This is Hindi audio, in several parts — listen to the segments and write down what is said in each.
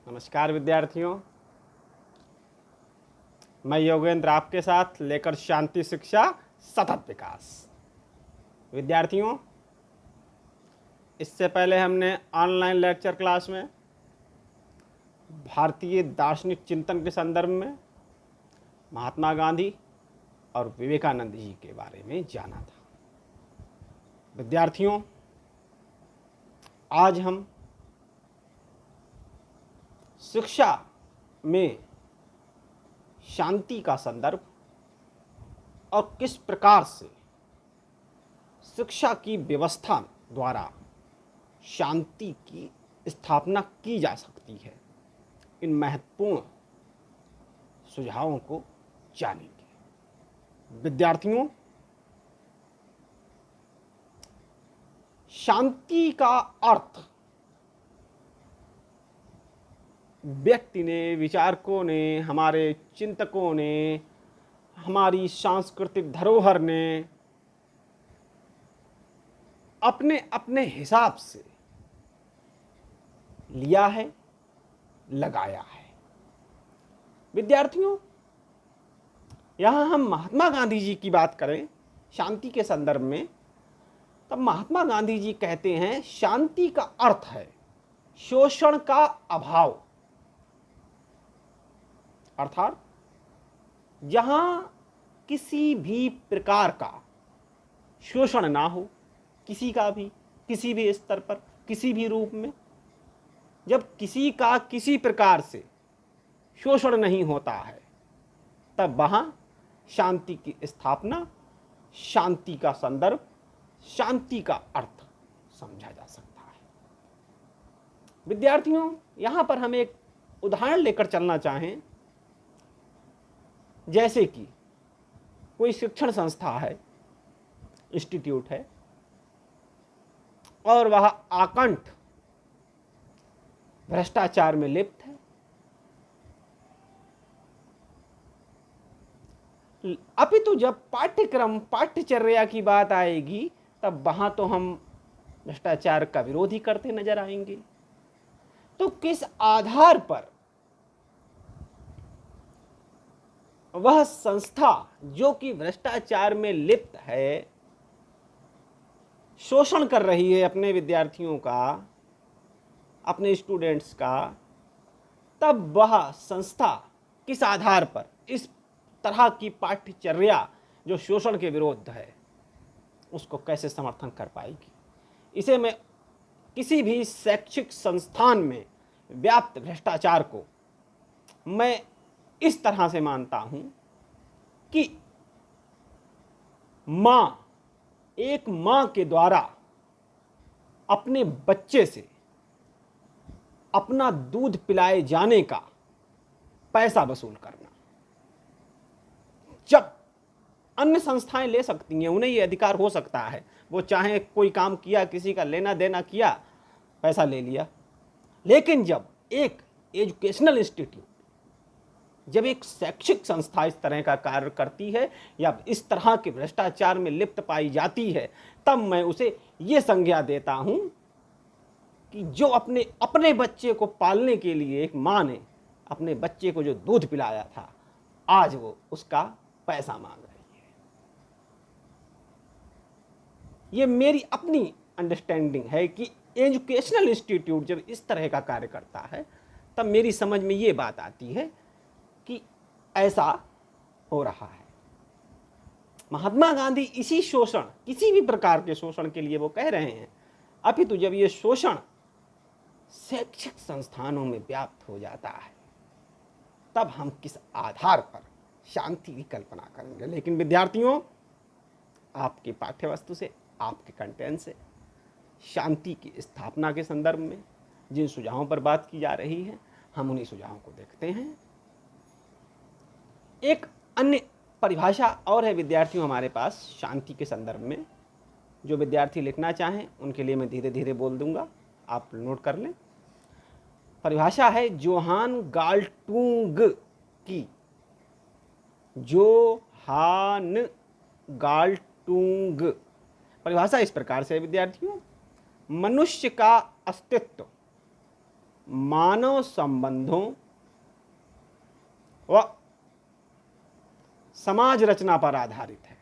नमस्कार विद्यार्थियों, मैं योगेंद्र आपके साथ लेकर शांति शिक्षा सतत विकास। विद्यार्थियों, इससे पहले हमने ऑनलाइन लेक्चर क्लास में भारतीय दार्शनिक चिंतन के संदर्भ में महात्मा गांधी और विवेकानंद जी के बारे में जाना था। विद्यार्थियों, आज हम शिक्षा में शांति का संदर्भ और किस प्रकार से शिक्षा की व्यवस्था द्वारा शांति की स्थापना की जा सकती है, इन महत्वपूर्ण सुझावों को जानेंगे। विद्यार्थियों, शांति का अर्थ व्यक्ति ने, विचारकों ने, हमारे चिंतकों ने, हमारी सांस्कृतिक धरोहर ने अपने अपने हिसाब से लिया है, लगाया है। विद्यार्थियों, यहां हम महात्मा गांधी जी की बात करें शांति के संदर्भ में, तब महात्मा गांधी जी कहते हैं शांति का अर्थ है शोषण का अभाव। अर्थात जहां किसी भी प्रकार का शोषण ना हो, किसी का भी, किसी भी स्तर पर, किसी भी रूप में, जब किसी का किसी प्रकार से शोषण नहीं होता है, तब वहां शांति की स्थापना, शांति का संदर्भ, शांति का अर्थ समझा जा सकता है। विद्यार्थियों, यहां पर हम एक उदाहरण लेकर चलना चाहें, जैसे कि कोई शिक्षण संस्था है, इंस्टीट्यूट है, और वह आकंठ भ्रष्टाचार में लिप्त है। अपितु जब पाठ्यक्रम, पाठ्यचर्या की बात आएगी, तब वहां तो हम भ्रष्टाचार का विरोध ही करते नजर आएंगे। तो किस आधार पर वह संस्था जो कि भ्रष्टाचार में लिप्त है, शोषण कर रही है अपने विद्यार्थियों का, अपने स्टूडेंट्स का, तब वह संस्था किस आधार पर इस तरह की पाठ्यचर्या जो शोषण के विरुद्ध है उसको कैसे समर्थन कर पाएगी? इसे मैं किसी भी शैक्षिक संस्थान में व्याप्त भ्रष्टाचार को मैं इस तरह से मानता हूं कि एक मां के द्वारा अपने बच्चे से अपना दूध पिलाए जाने का पैसा वसूल करना। जब अन्य संस्थाएं ले सकती हैं, उन्हें यह अधिकार हो सकता है, वो चाहे कोई काम किया, किसी का लेना देना किया, पैसा ले लिया। लेकिन जब एक एजुकेशनल इंस्टीट्यूट, जब एक शैक्षिक संस्था इस तरह का कार्य करती है या इस तरह के भ्रष्टाचार में लिप्त पाई जाती है, तब मैं उसे ये संज्ञा देता हूं कि जो अपने बच्चे को पालने के लिए एक मां ने अपने बच्चे को जो दूध पिलाया था, आज वो उसका पैसा मांग रही है। ये मेरी अपनी अंडरस्टैंडिंग है कि एजुकेशनल इंस्टीट्यूट जब इस तरह का कार्य करता है, तब मेरी समझ में ये बात आती है कि ऐसा हो रहा है। महात्मा गांधी इसी शोषण, किसी भी प्रकार के शोषण के लिए वो कह रहे हैं। अपितु जब ये शोषण शैक्षिक संस्थानों में व्याप्त हो जाता है, तब हम किस आधार पर शांति की कल्पना करेंगे? लेकिन विद्यार्थियों, आपकी पाठ्यवस्तु से, आपके कंटेंट से शांति की स्थापना के संदर्भ में जिन सुझावों पर बात की जा रही है, हम उन्हीं सुझावों को देखते हैं। एक अन्य परिभाषा और है विद्यार्थियों हमारे पास शांति के संदर्भ में, जो विद्यार्थी लिखना चाहें उनके लिए मैं धीरे धीरे बोल दूंगा, आप नोट कर लें। परिभाषा है जोहान गाल्टूंग की। जोहान गाल्टूंग परिभाषा इस प्रकार से है विद्यार्थियों, मनुष्य का अस्तित्व मानव संबंधों व समाज रचना पर आधारित है।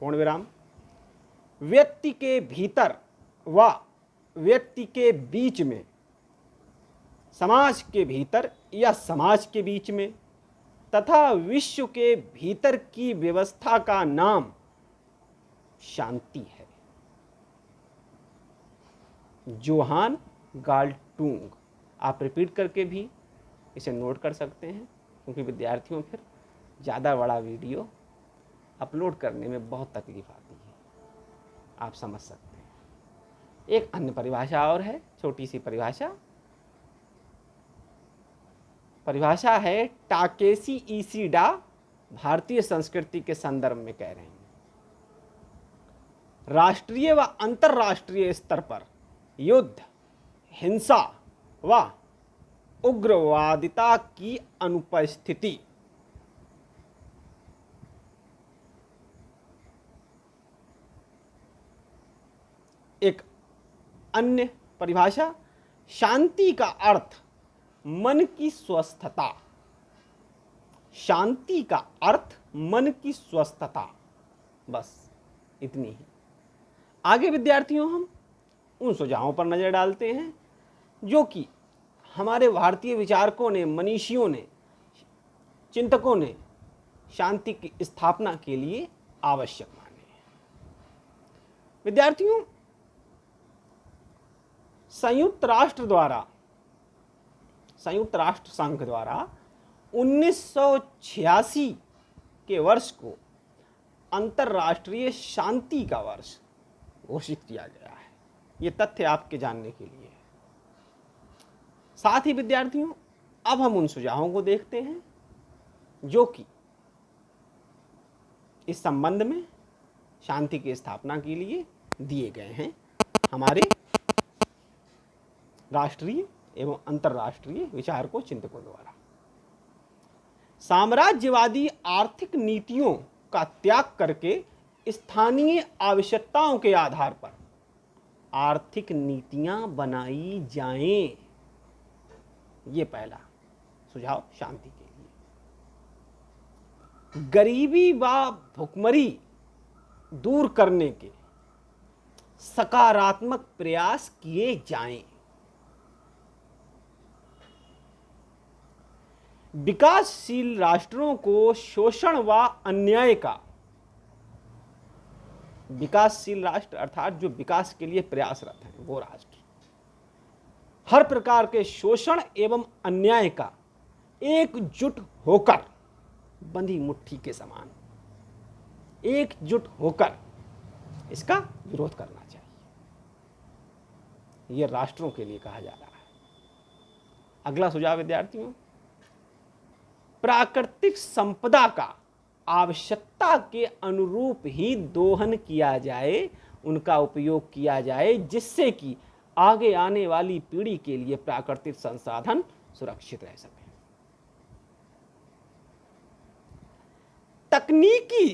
पूर्ण विराम। व्यक्ति के भीतर व व्यक्ति के बीच में, समाज के भीतर या समाज के बीच में तथा विश्व के भीतर की व्यवस्था का नाम शांति है। जोहान गाल्टूंग। आप रिपीट करके भी इसे नोट कर सकते हैं, क्योंकि विद्यार्थियों फिर ज़्यादा बड़ा वीडियो अपलोड करने में बहुत तकलीफ आती है, आप समझ सकते हैं। एक अन्य परिभाषा और है, छोटी सी परिभाषा है टाकेशी इशिडा, भारतीय संस्कृति के संदर्भ में कह रहे हैं। राष्ट्रीय व अंतर्राष्ट्रीय स्तर पर युद्ध, हिंसा व उग्रवादिता की अनुपस्थिति। एक अन्य परिभाषा, शांति का अर्थ मन की स्वस्थता। शांति का अर्थ मन की स्वस्थता, बस इतनी ही। आगे विद्यार्थियों हम उन सुझावों पर नजर डालते हैं जो कि हमारे भारतीय विचारकों ने, मनीषियों ने, चिंतकों ने शांति की स्थापना के लिए आवश्यक माने। विद्यार्थियों, संयुक्त राष्ट्र संघ द्वारा 1986 के वर्ष को अंतर्राष्ट्रीय शांति का वर्ष घोषित किया गया है। ये तथ्य आपके जानने के लिए है। साथ ही विद्यार्थियों, अब हम उन सुझावों को देखते हैं जो कि इस संबंध में शांति की स्थापना के लिए दिए गए हैं हमारे राष्ट्रीय एवं अंतर्राष्ट्रीय विचारकों, चिंतकों द्वारा। साम्राज्यवादी आर्थिक नीतियों का त्याग करके स्थानीय आवश्यकताओं के आधार पर आर्थिक नीतियां बनाई जाएं। ये पहला सुझाव शांति के लिए। गरीबी व भुखमरी दूर करने के सकारात्मक प्रयास किए जाएं। विकासशील राष्ट्रों को शोषण व अन्याय का, विकासशील राष्ट्र अर्थात जो विकास के लिए प्रयासरत हैं वो राष्ट्र, हर प्रकार के शोषण एवं अन्याय का एकजुट होकर, बंधी मुट्ठी के समान एकजुट होकर इसका विरोध करना चाहिए। यह राष्ट्रों के लिए कहा जा रहा है। अगला सुझाव विद्यार्थियों, प्राकृतिक संपदा का आवश्यकता के अनुरूप ही दोहन किया जाए, उनका उपयोग किया जाए, जिससे कि आगे आने वाली पीढ़ी के लिए प्राकृतिक संसाधन सुरक्षित रह सके। तकनीकी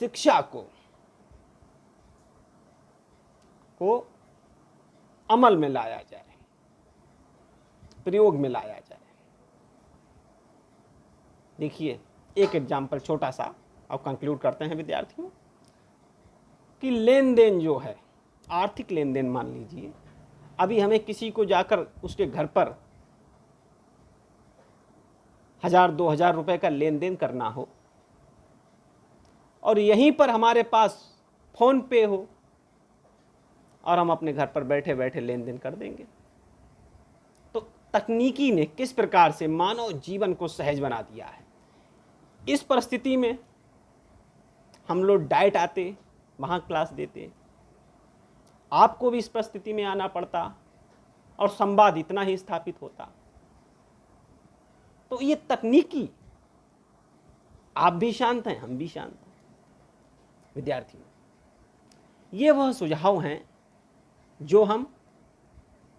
शिक्षा को अमल में लाया जाए, प्रयोग में लाया जाए। देखिए एक एग्जाम्पल छोटा सा और कंक्लूड करते हैं विद्यार्थियों कि लेन देन जो है, आर्थिक लेन देन मान लीजिए, अभी हमें किसी को जाकर उसके घर पर 1000-2000 रुपए का लेन देन करना हो और यहीं पर हमारे पास फोन पे हो और हम अपने घर पर बैठे बैठे लेन देन कर देंगे। तो तकनीकी ने किस प्रकार से मानव जीवन को सहज बना दिया है। इस परिस्थिति में हम लोग डाइट आते, वहाँ क्लास देते, आपको भी इस परिस्थिति में आना पड़ता और संवाद इतना ही स्थापित होता। तो ये तकनीकी, आप भी शांत हैं, हम भी शांत हैं। विद्यार्थियों, ये वह सुझाव हैं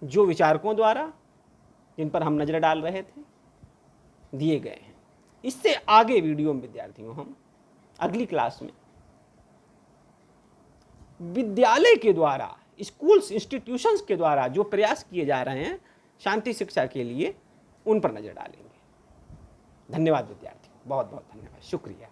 जो विचारकों द्वारा, जिन पर हम नजर डाल रहे थे, दिए गए हैं। इससे आगे वीडियो में विद्यार्थियों हम अगली क्लास में विद्यालय के द्वारा स्कूल्स इंस्टीट्यूशंस के द्वारा जो प्रयास किए जा रहे हैं शांति शिक्षा के लिए, उन पर नज़र डालेंगे। धन्यवाद विद्यार्थी, बहुत बहुत धन्यवाद, शुक्रिया।